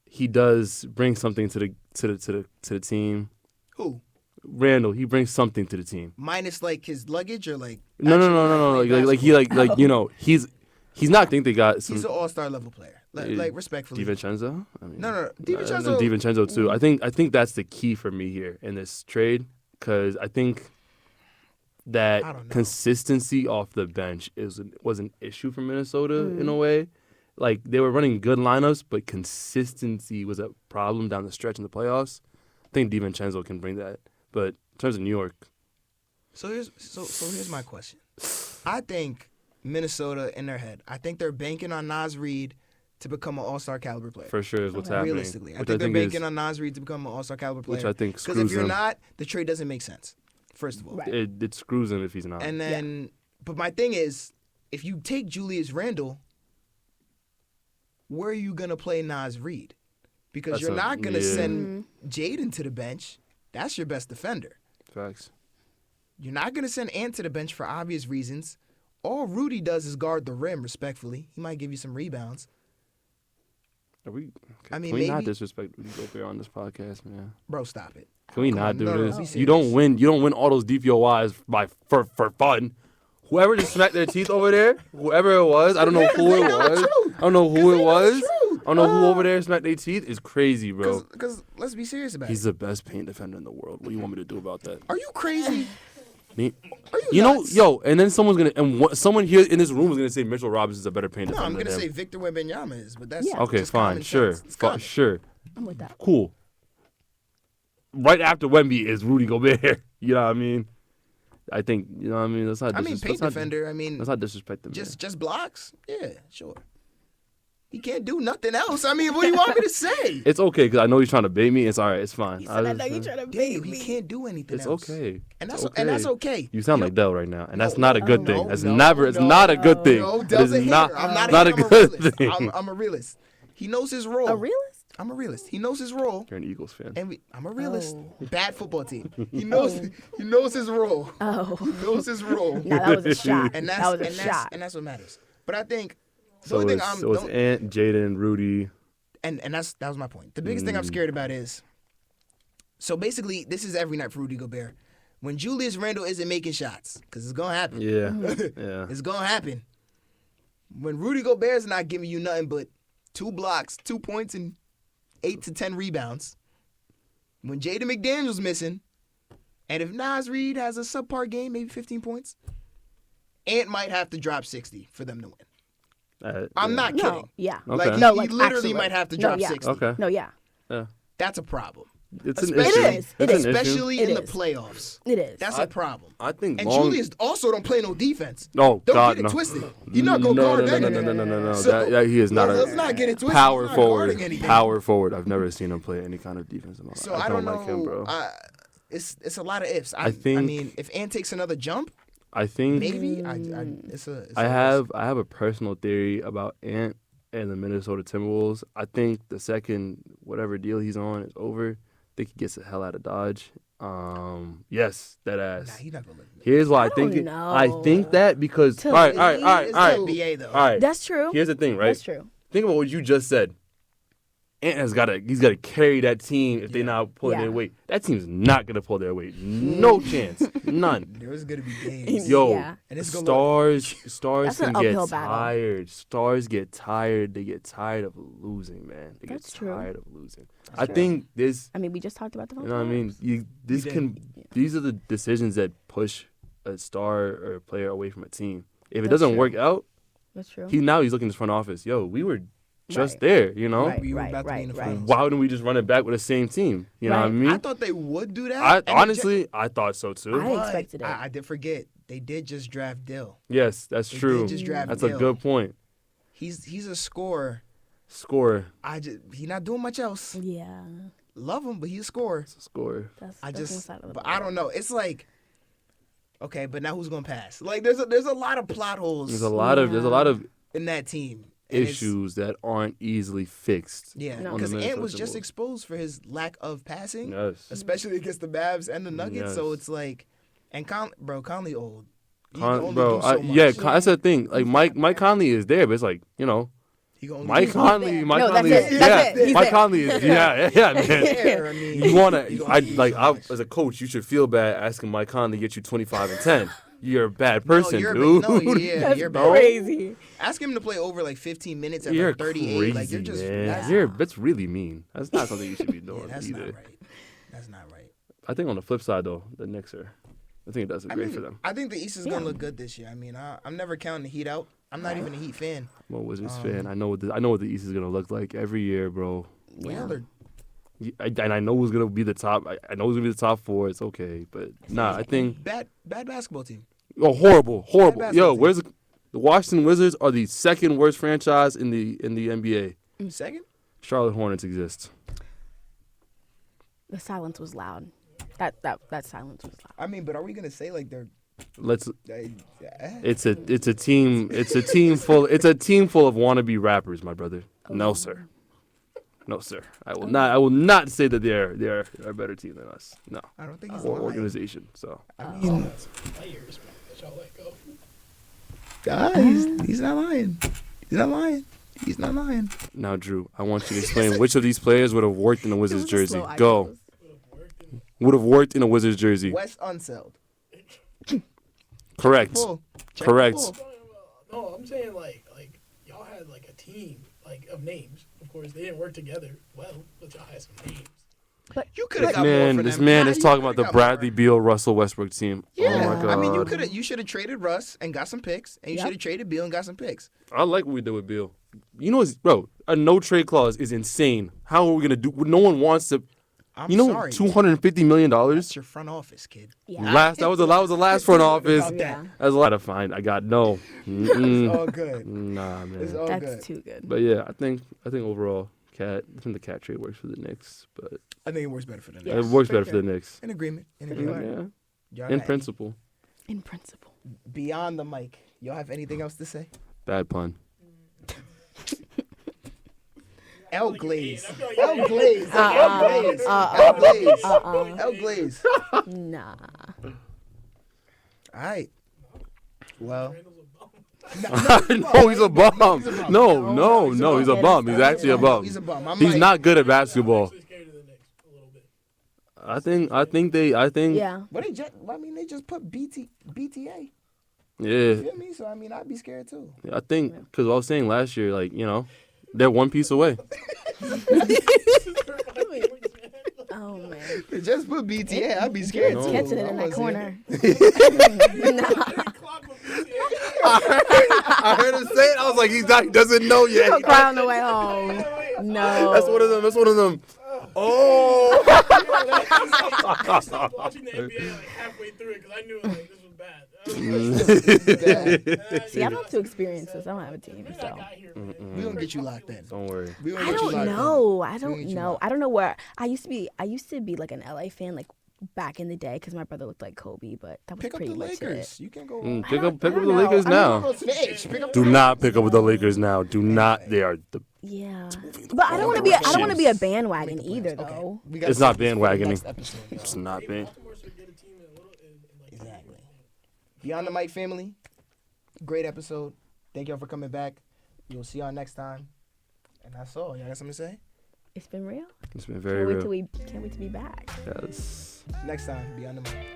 he does bring something to the team. Who? Randall, he brings something to the team. Minus like his luggage or like No. basketball? He's not. I think they got some. He's an all-star level player. Like respectfully. DiVincenzo? No. DiVincenzo. DiVincenzo too. I think that's the key for me here in this trade because I think that I don't know. consistency off the bench was an issue for Minnesota in a way. Like they were running good lineups, but consistency was a problem down the stretch in the playoffs. I think DiVincenzo can bring that, but in terms of New York, So here's my question. I think Minnesota in their head. I think they're banking on Naz Reid to become an all-star caliber player. for sure is what's happening. Realistically, I which think they're banking is, on Naz Reid to become an all-star caliber player. which I think Because screws if you're them. not, the trade doesn't make sense. First of all, Right. It screws him if he's not. and then, but my thing is, if you take Julius Randle, where are you gonna play Naz Reid? Because That's you're not gonna yeah. send Jaden to the bench. That's your best defender. Facts. You're not gonna send Ant to the bench for obvious reasons. All Rudy does is guard the rim. Respectfully, he might give you some rebounds. Are we? I mean, can we not maybe- disrespect Rudy Gobert on this podcast, man? Bro, stop it. Can we Come not on, do no, this? be You serious. don't win. You don't win all those DPOYs for fun. Whoever just smacked their teeth over there, whoever it was, I don't know who it was. I don't know who it was. I don't know who over there smacked their teeth. Is crazy, bro. Because let's be serious about He's it. the best paint defender in the world. What do you want me to do about that? Are you crazy? Me? Are You know, nuts? yo, and then someone's gonna, someone here in this room is gonna say Mitchell Robinson's a better paint No, defender I'm than gonna him. say Victor Wembanyama is, but that's Yeah. Okay, just fine, common sure, sense. It's common. sure, I'm with that. cool. Right after Wemby is Rudy Gobert. You know what I mean? I think, you know what I mean? That's not I mean, paint let's not- defender. I mean, Let's not disrespect them. just blocks. Yeah, sure. He can't do nothing else. I mean, what do you want me to say? It's okay because I know he's trying to bait me. It's all right. It's fine. He said, I know you trying to bait Damn, me. he can't do anything It's else. okay. And It's that's okay. You sound know- like Dell right now, and that's No, not a good no, thing. no, That's no, never. It's no, not a good thing. No, It Dell's is a hater. not. I'm not, not a a hater. good I'm a realist. thing. I'm a realist. He knows his role. A realist? I'm a realist. He knows his role. You're an Eagles fan. And I'm a realist. Oh. Bad football team. He knows. He knows his role. Oh. He knows his role. No, that was a shot. And that's that was a and shot. that's what matters. But I think the So only it's, thing so it's Ant, Jaden, Rudy. and that was my point. The biggest thing I'm scared about is, so basically, this is every night for Rudy Gobert. When Julius Randle isn't making shots, because it's gonna happen. Yeah, yeah. It's gonna happen. When Rudy Gobert's not giving you nothing but 2 blocks, 2 points, and 8 to 10 rebounds. When Jaden McDaniel's missing, and if Nas Reed has a subpar game, maybe 15 points, Ant might have to drop 60 for them to win. I'm Yeah. not No, kidding. yeah. Okay. Like, No, he like, literally actually. might have to No, drop yeah. 60. Okay. No, yeah. Yeah. That's a problem. It's an Especially- issue. It is. It's It is. an issue. Especially It in the is. playoffs. It is. That's a problem. I think And long. Julius also don't play no defense. Oh Don't God, get it no. twisted. You're not gonna no, guard no, that no, nigga. no, no, no, no. So, That he is not let's a not get it twisted. power He's not forward. guarding anything. Power forward. I've never seen him play any kind of defense in my life. So I don't know. like him, bro. It's a lot of ifs. I think- mean, if Ant takes another jump, I think maybe. It's a I risk. have a personal theory about Ant and the Minnesota Timberwolves. I think the second whatever deal he's on is over, I think he gets the hell out of Dodge. Yes, that ass. Nah, he's not gonna look. Here's why I don't think it. know. I think that because To all right, me, all right, all right, It's all right, the NBA though. all right. That's true. Here's the thing, right? That's true. Think about what you just said. Ant has got to carry that team if they're not pulling Yeah. their weight. That team's not gonna pull their weight. No chance. None. There's gonna be games. Yo, Yeah. And it's gonna stars That's an can get uphill battle. tired. Stars get tired. They get tired of losing, man. They That's get true. tired of losing. I think this. I mean, we just talked about the You know what I mean? This did. can. These are the decisions that push a star or a player away from a team. If it That's doesn't true. work out, That's true. he's looking at the front office. Yo, we were just Right. there. You know. Right. we were about to be in the right. finals. Why wouldn't we just run it back with the same team? You know what I Right. mean? I thought they would do that. I and they honestly, I thought so too. I But expected it. I did forget. They did just draft Dill. Yes, that's They true. did just draft That's Dill. a good point. He's a scorer. Scorer. He's not doing much else. Yeah. Love him, but he's a scorer. It's a scorer. That's I that's one just, side of the but ball. I don't know. It's like, okay, but now who's gonna pass? Like, there's a lot of plot holes There's a lot of in that team. And it's- issues that aren't easily fixed. Yeah, No. because On the Ant was Minnesota just Timberwolves. exposed for his lack of passing, Yes. especially against the Mavs and the Nuggets. So Yes. it's like, and Conley old. He can Con- only bro, do so much. yeah, that's the thing. Like Mike Conley is there, but it's like, you know, He can only Mike do Conley, there. Mike No, Conley that's is it. That's yeah. it. He's Mike there. Conley is yeah, man. there. I mean, You wanna he I gonna do like so I, much. as a coach, you should feel bad asking Mike Conley to get you 25 and 10. You're a bad No, person, you're dude. That's you're bad. crazy. Ask him to play over like 15 minutes at You're like 38. crazy, Like you're just man. That's really mean. That's not something you should be doing that's either. not right. That's not right. I think on the flip side, though, the Knicks are. I think it does great for them. I think the East is gonna look good this year. I mean, I'm never counting the Heat out. I'm not even a Heat fan. I'm a Wizards fan. I know what the East is gonna look like every year, bro. Well, they're And I know who's gonna be the top. I know who's gonna be the top 4. It's okay, but nah, I think bad basketball team. horrible. basketball Yo, team. where's the Washington Wizards are the second worst franchise in the NBA. Second? Charlotte Hornets exist. The silence was loud. That silence was loud. I mean, but are we gonna say like they're? Let's. eh? It's a team full of wannabe rappers, my brother. No sir. No sir. I will not say that they're a better team than us. No. I don't think he's Or lying. organization. So I mean, Players, man, that y'all let go. he's not lying. He's not lying. He's not lying. Now, Drew, I want you to explain which of these players would have worked in a Wizards jersey. Go. Would have worked in a Wizards jersey. Wes Unseld. Correct. Correct. No, I'm saying like y'all had like a team like of names. Of course, they didn't work together well, but y'all had some names. But you could have got more for This them. man Nah, is you talking coulda about the got Bradley more. Beal, Russell Westbrook team. Yeah, Oh my God. I mean, you should have traded Russ and got some picks, and you should have traded Beal and got some picks. I like what we did with Beal. You know, bro, a no trade clause is insane. How are we gonna do? No one wants to. I'm You know, sorry. $250 million. That's your front office, kid. yeah. That was the last front office. About that. That's a lot of fine. I got no. It's all good. Nah, It's man. all That's good. too good. But yeah, I think overall, I think the cat trade works for the Knicks, but I think it works better for the Yeah. Knicks. it works better for the Knicks. In agreement. In Yeah, agreement. Y'all in got any- principle. In principle. Beyond the mic. Y'all have anything else to say? Bad pun. L Glaze. I feel like L Glaze. Uh-uh. L Glaze. Uh-uh. L Glaze. Uh-uh. L Glaze. Nah. All right. Well, No, he's a bum. No, he's a bum. He's actually a bum. he's a bum. I'm He's like, not good at basketball. actually scared of the Knicks a little bit. I think Yeah. But they just put BTA. You yeah. feel me? So I mean, I'd be scared too. I think because I was saying last year, like, you know, they're one piece away. Oh man. They just put BTA. I'd be scared No. too. Catching it I in that wasn't- corner. Nah. I heard him say it. I was like, he doesn't know yet. He'll cry on the way home. No. That's one of them. Oh. I stopped watching the NBA like halfway through it because I knew like this was bad. See, I don't have to experience this. I don't have a team, I so. got here, man. We gonna get you locked in. Don't worry. We gonna I get you don't locked know. I We don't get you know. locked. I don't know where I used to be like an LA fan, like back in the day, because my brother looked like Kobe, but that was Pick up pretty the much Lakers. it. You can go. Pick up don't the know. Lakers I don't now. Go to the edge. Pick up Do the not pick up with the Lakers now. Do not. They are the. Yeah, but I don't want to be. I don't want to be a bandwagon Make the either, plans. Okay. though. We gotta It's not save this for the bandwagoning. next episode, y'all. It's not big. Baltimore should get a team in a little. In like, Exactly. Beyond the Mic family, great episode. Thank y'all for coming back. We'll see y'all next time. And that's all. Y'all got something to say? It's been real. It's been very real. Can't wait to be back. Yes. Next time, Beyond the Mic.